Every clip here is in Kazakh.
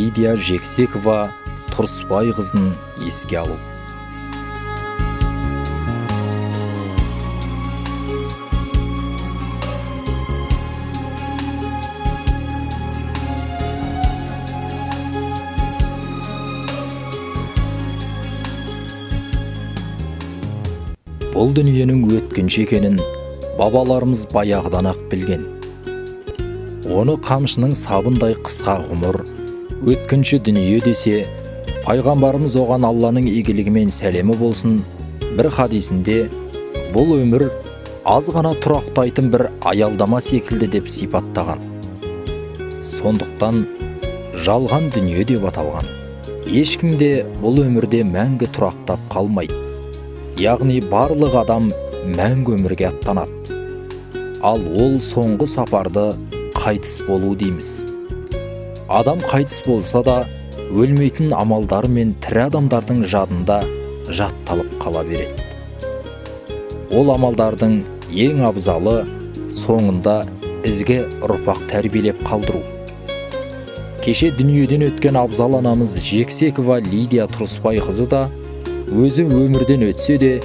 Лидия Жексекова Тұрысбай қызын еске алу. Бұл дүниенің өткінші екенін бабаларымыз баяғыдан-ақ білген. Оны қамшының сабындай қысқа ғұмыр, өткінші дүние десе, пайғамбарымыз оған Алланың игілігімен сәлемі болсын, бір хадисінде бұл өмір аз ғана тұрақтайтын бір аялдама секілді деп сипаттаған. Сондықтан жалған дүние деп аталған. Ешкім де бұл өмірде мәңгі тұрақтап қалмайды. Яғни барлық адам мәңгі өмірге аттанады. Ал ол соңғы сапарды қайтыс болу дейміз. Адам қайтыс болса да, өлмейтін амалдары мен тірі адамдардың жадында жатталып қала береді. Ол амалдардың ең абзалы соңында ізге ұрпақ тәрбиелеп қалдыру. Кеше дүниеден өткен абзал анамыз Жексекова Лидия Тұрысбай қызы да өзі өмірден өтсе де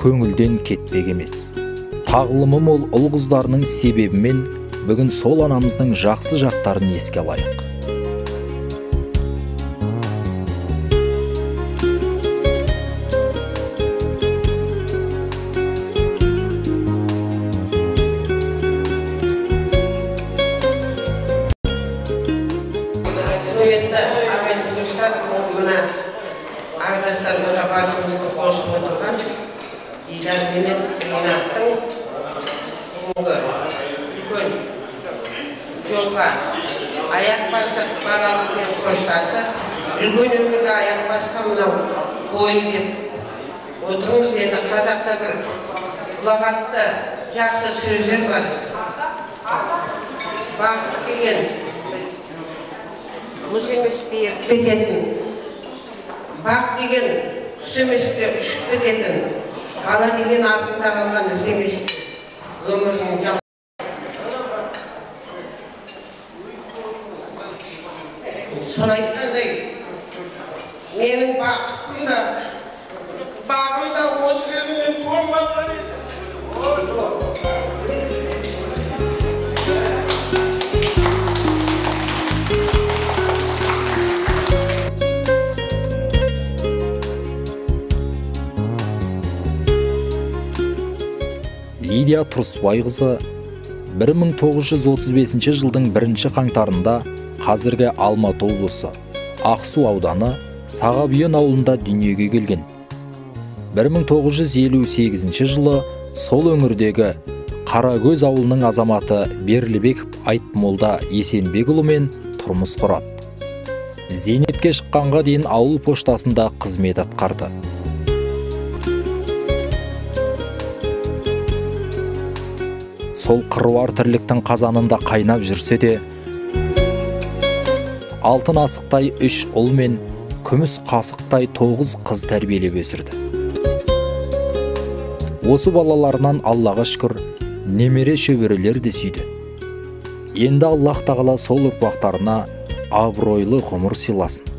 көңілден кетпек емес. Тағылымы мол ұл қыздарының себебімен бүгін сол анамыздың жақсы жақтарын еске алайық. Басымызды қосып отырған Дидар менен Ринаттың үлкен жолға аяқ басып балалықпен қоштасып, үлкен өмірге аяқ басқан мынау той деп отырмыз. Енді қазақта бір ұлағатты жақсы сөздер бар. Бақыт деген мұз емеске еріп кететін, бақ деген құс емеске ұшып кететін, бала деген артында қалған із емес өмірдің жал. Соны айтқандай, менің бағым да осы өзімнен туылмаған еді. Лидия Тұрысбай қызы 1935 жылдың 1 қаңтарында қазіргі Алматы облысы Ақсу ауданы Сағабүйен ауылында дүниеге келген. 1958 жылы сол өңірдегі Қарагөз ауылының азаматы Берлібеков Айтмолда Есенбекұлымен тұрмыс құрады. Зейнетке шыққанға дейін ауыл поштасында қызмет атқарды. Сол қыруар тірліктің қазанында қайнап жүрсе де, алтын асықтай 3 ұл мен күміс қасықтай 9 қыз тәрбиелеп өсірді. Осы балаларынан Аллаға шүкір, немере шөберелер де сүйді. Енді Аллах тағала сол ұрпақтарына абыройлы ғұмыр сыйласын.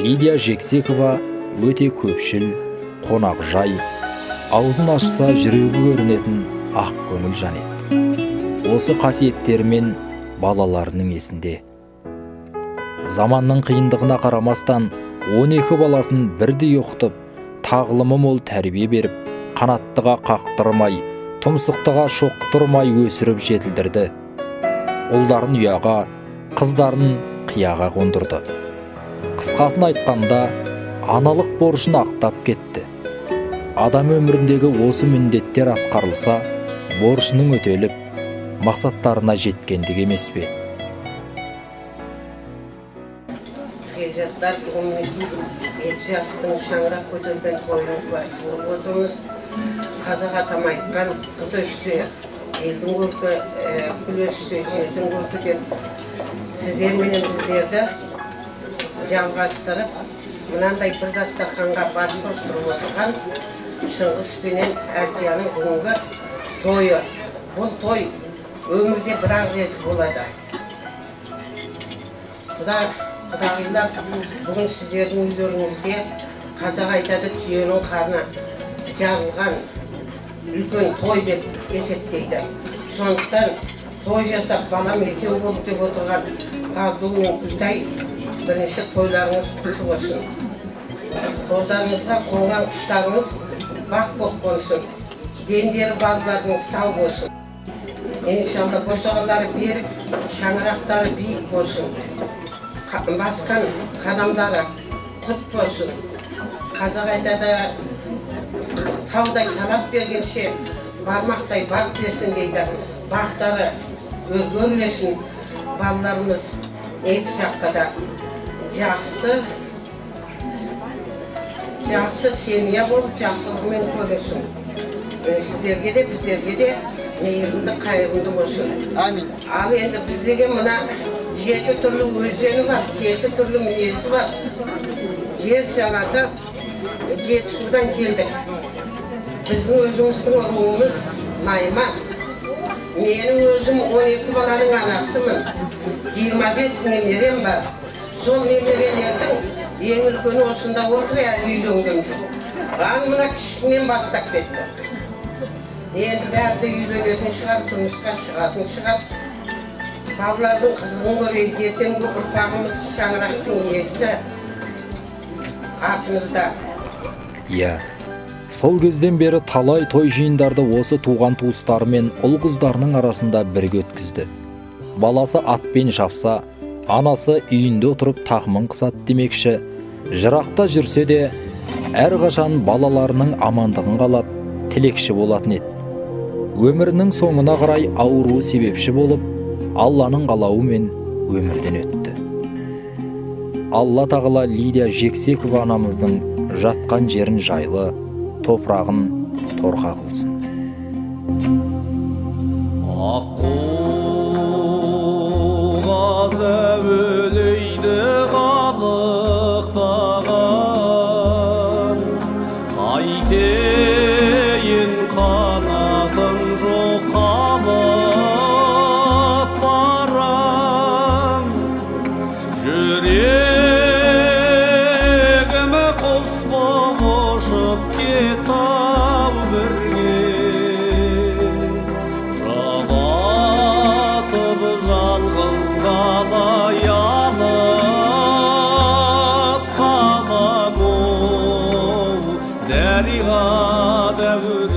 Лидия Жексекова өте көпшіл, қонақжай, аузын ашса жүрегі көрінетін ақ көңіл жан еді. Осы қасиеттерімен балаларының есінде Заманның қиындығына қарамастан 12 баласын бірдей оқытып, тағылымы мол тәрбие беріп, қанаттыға қақтырмай, тұмсықтыға шоқтырмай өсіріп жетілдірді. Ұлдарын ұяға, қыздарын қияға қондырды. Қысқасын айтқанда, аналық борышын ақтап кетті. Адам өміріндегі осы міндеттер атқарылса, борышының өтеліп, мақсаттарына жеткендік емес пе? Жастар бүгінгі 7 жастың шаңырақ көтерген тойының куәсі болып отырмыз. Қазақ атам айтқан қыз өссе, елдің көркі, күл өссе, жердің көркі деп сіздер менен біздерді жалғастырып, мынандай бір дастарханға бас қосып отырған Шыңғыс пенен Әлпияның бүгінгі тойы. Бұл той өмірде бір-ақ рет болады. Құдағилар, бүгін сіздердің үйлеріңізге қазақ айтады түйенің қарны жарылған үлкен той деп есептейді. Сондықтан той жасап балам екеу болып деп отырған Ғабдул мен Күлтай бірінші тойларыңыз күлкі болсын. Қолдарыңызға қонған құштарыңыз бақ боп болсын. Дендері балаларыңыз сау болсын. Иншалла босағалары берік, шаңырақтары биік болсын. Басқан қадамдары құт болсын. Қазақ айтады, таудай талап бергенше бармақтай бақ берсін дейді. Бақтары өрлесін, балаларымыз екі жаққа да жақсы семья болып, жақсылығымен көресін. Сіздерге де, біздерге де мейірімді, қайырымды болсын. Амин. Ал енді біздегі мына 7 түрлі өзені бар, 7 түрлі мінезі бар. Жер жаңағы 7 судан келдік. Біздің өзіміздің руымыз Найман. Менің өзім 12 баланың анасымын. 25 немерем бар. Сол немерелердің ең үлкені осында отыр, үйленген жоқ. Мына кішінен бастап кетті. Енді бәрді үйленетін шығар, тұрмысқа шығатын шығар. Балалардың қызығын көрейік, ертеңгі ұрпағымыз шаңырақтың иесі артымызда. Иә, сол кезден бері талай той жиындарды осы туған туыстары мен ұл қыздарының арасында бірге өткізді. Баласы атпен шапса, анасы үйінде отырып тақымын қысады демекші, жырақта жүрсе де, әрқашан балаларының амандығын қалап, тілекші болатын еді. Өмірінің соңына қарай ауруы себепші болып, Алланың қалауымен өмірден өтті. Алла тағала Лидия Жексекова анамыздың жатқан жерін жайлы, топырағын торқа қылсын. Аққуға өлейді қалықтаған, қайтейін қанатым жоқ қалып барам. Жүрегімі құс боп ұшып кетіп бірге, жалатып жалғыз қалай алып қалам ол дарияда өрем.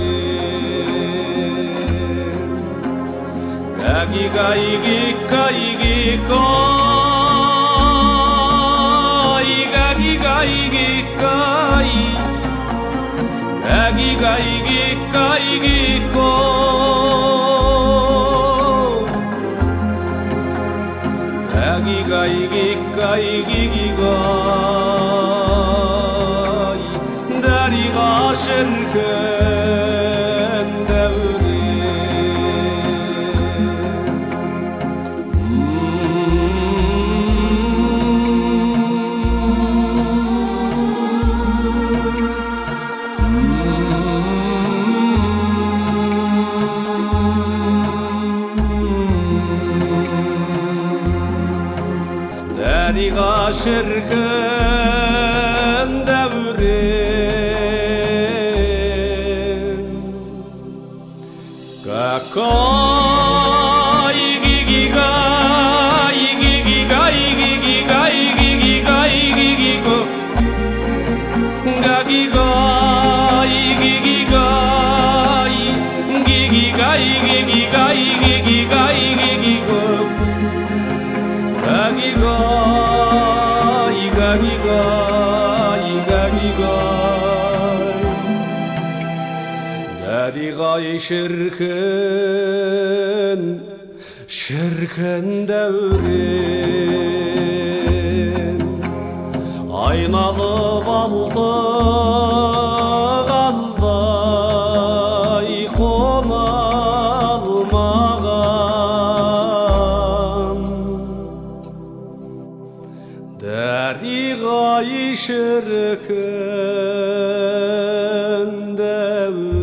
Дариға шіркін дәурен. Şirkin, şirkin devrin aynalı baldı gazday konalmağan Derigay şirkin devrin